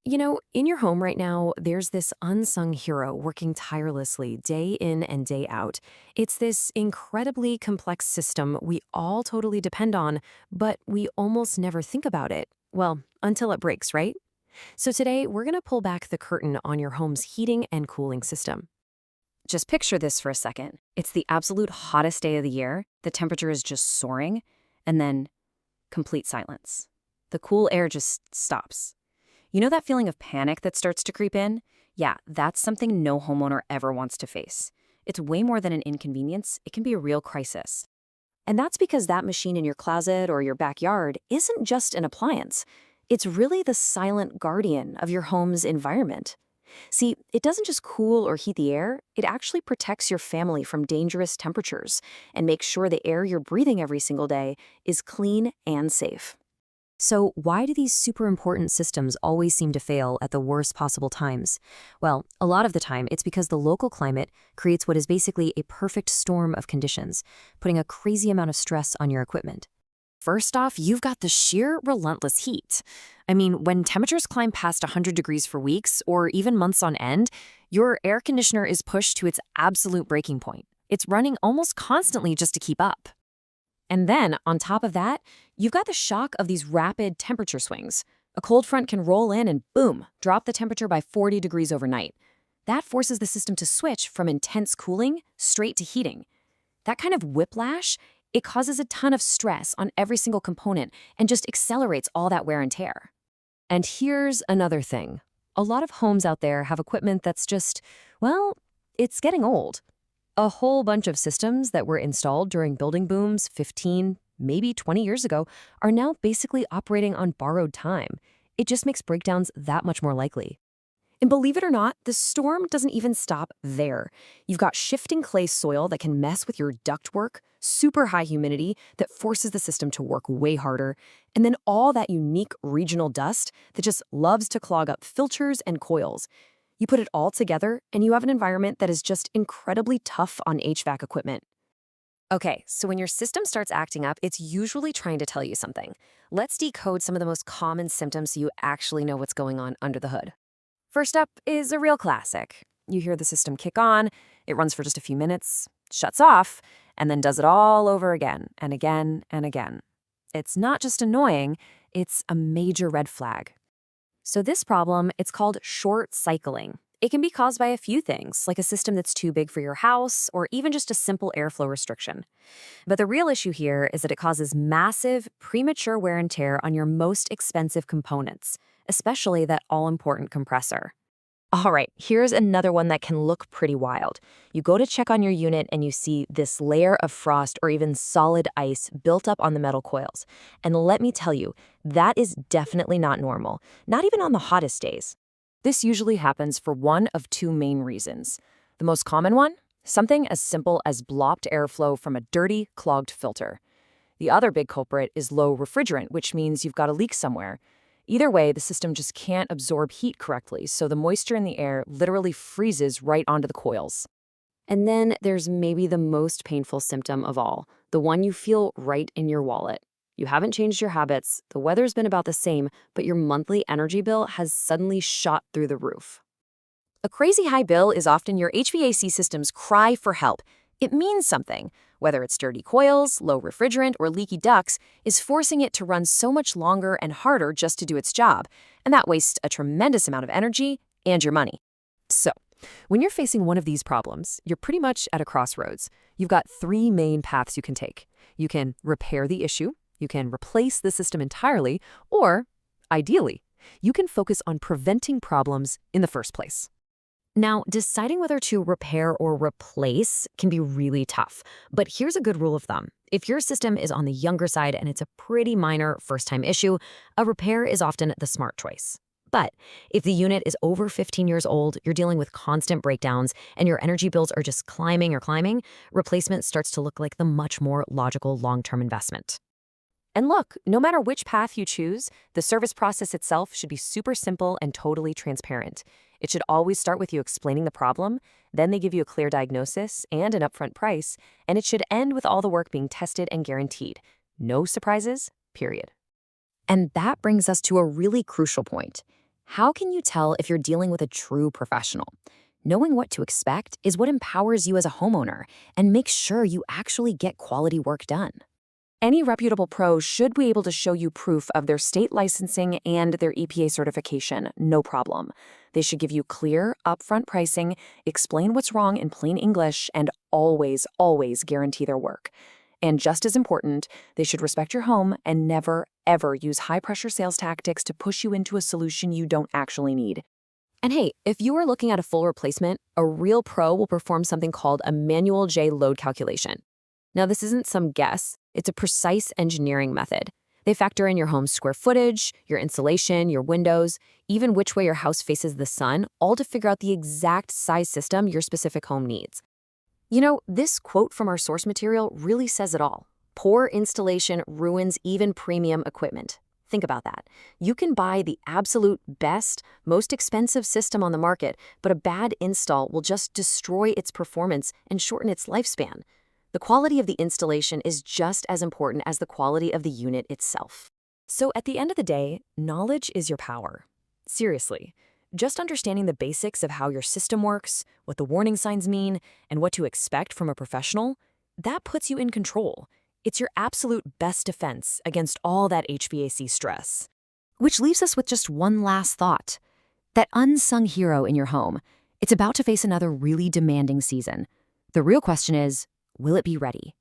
In your home right now, there's this unsung hero working tirelessly day in and day out. It's this incredibly complex system we all totally depend on, but we almost never think about it. Well, until it breaks, right? So today, we're going to pull back the curtain on your home's heating and cooling system. Just picture this for a second. It's the absolute hottest day of the year. The temperature is just soaring, and then complete silence. The cool air just stops. You know that feeling of panic that starts to creep in? Yeah, that's something no homeowner ever wants to face. It's way more than an inconvenience. It can be a real crisis. And that's because that machine in your closet or your backyard isn't just an appliance. It's really the silent guardian of your home's environment. See, it doesn't just cool or heat the air, it actually protects your family from dangerous temperatures and makes sure the air you're breathing every single day is clean and safe. So why do these super important systems always seem to fail at the worst possible times? Well, a lot of the time, it's because the local climate creates what is basically a perfect storm of conditions, putting a crazy amount of stress on your equipment. First off, you've got the sheer relentless heat. I mean, when temperatures climb past 100 degrees for weeks or even months on end, your air conditioner is pushed to its absolute breaking point. It's running almost constantly just to keep up. And then, on top of that, you've got the shock of these rapid temperature swings. A cold front can roll in and boom, drop the temperature by 40 degrees overnight. That forces the system to switch from intense cooling straight to heating. That kind of whiplash, it causes a ton of stress on every single component and just accelerates all that wear and tear. And here's another thing. A lot of homes out there have equipment that's just, well, it's getting old. A whole bunch of systems that were installed during building booms 15, maybe 20 years ago are now basically operating on borrowed time. It just makes breakdowns that much more likely. And believe it or not, the storm doesn't even stop there. You've got shifting clay soil that can mess with your ductwork, super high humidity that forces the system to work way harder, and then all that unique regional dust that just loves to clog up filters and coils. You put it all together, and you have an environment that is just incredibly tough on HVAC equipment. Okay, so when your system starts acting up, it's usually trying to tell you something. Let's decode some of the most common symptoms so you actually know what's going on under the hood. First up is a real classic. You hear the system kick on, it runs for just a few minutes, shuts off, and then does it all over again and again and again. It's not just annoying, it's a major red flag. So this problem, it's called short cycling. It can be caused by a few things, like a system that's too big for your house, or even just a simple airflow restriction. But the real issue here is that it causes massive, premature wear and tear on your most expensive components, especially that all-important compressor. All right, here's another one that can look pretty wild. You go to check on your unit and you see this layer of frost or even solid ice built up on the metal coils. And let me tell you, that is definitely not normal, not even on the hottest days. This usually happens for one of two main reasons. The most common one? Something as simple as blocked airflow from a dirty, clogged filter. The other big culprit is low refrigerant, which means you've got a leak somewhere. Either way, the system just can't absorb heat correctly, so the moisture in the air literally freezes right onto the coils. And then there's maybe the most painful symptom of all, the one you feel right in your wallet. You haven't changed your habits, the weather's been about the same, but your monthly energy bill has suddenly shot through the roof. A crazy high bill is often your HVAC system's cry for help. It means something. Whether it's dirty coils, low refrigerant, or leaky ducts, is forcing it to run so much longer and harder just to do its job, and that wastes a tremendous amount of energy and your money. So, when you're facing one of these problems, you're pretty much at a crossroads. You've got three main paths you can take. You can repair the issue, you can replace the system entirely, or, ideally, you can focus on preventing problems in the first place. Now, deciding whether to repair or replace can be really tough, but here's a good rule of thumb. If your system is on the younger side and it's a pretty minor first-time issue, a repair is often the smart choice. But if the unit is over 15 years old, you're dealing with constant breakdowns, and your energy bills are just climbing, replacement starts to look like the much more logical long-term investment. And look, no matter which path you choose, the service process itself should be super simple and totally transparent. It should always start with you explaining the problem, then they give you a clear diagnosis and an upfront price, and it should end with all the work being tested and guaranteed. No surprises, period. And that brings us to a really crucial point. How can you tell if you're dealing with a true professional? Knowing what to expect is what empowers you as a homeowner and makes sure you actually get quality work done. Any reputable pro should be able to show you proof of their state licensing and their EPA certification, no problem. They should give you clear, upfront pricing, explain what's wrong in plain English, and always, always guarantee their work. And just as important, they should respect your home and never, ever use high-pressure sales tactics to push you into a solution you don't actually need. And hey, if you are looking at a full replacement, a real pro will perform something called a manual J load calculation. Now, this isn't some guess. It's a precise engineering method. They factor in your home's square footage, your insulation, your windows, even which way your house faces the sun, all to figure out the exact size system your specific home needs. You know, this quote from our source material really says it all. Poor installation ruins even premium equipment. Think about that. You can buy the absolute best, most expensive system on the market, but a bad install will just destroy its performance and shorten its lifespan. The quality of the installation is just as important as the quality of the unit itself. So at the end of the day, knowledge is your power. Seriously, just understanding the basics of how your system works, what the warning signs mean, and what to expect from a professional, that puts you in control. It's your absolute best defense against all that HVAC stress. Which leaves us with just one last thought. That unsung hero in your home, it's about to face another really demanding season. The real question is, will it be ready?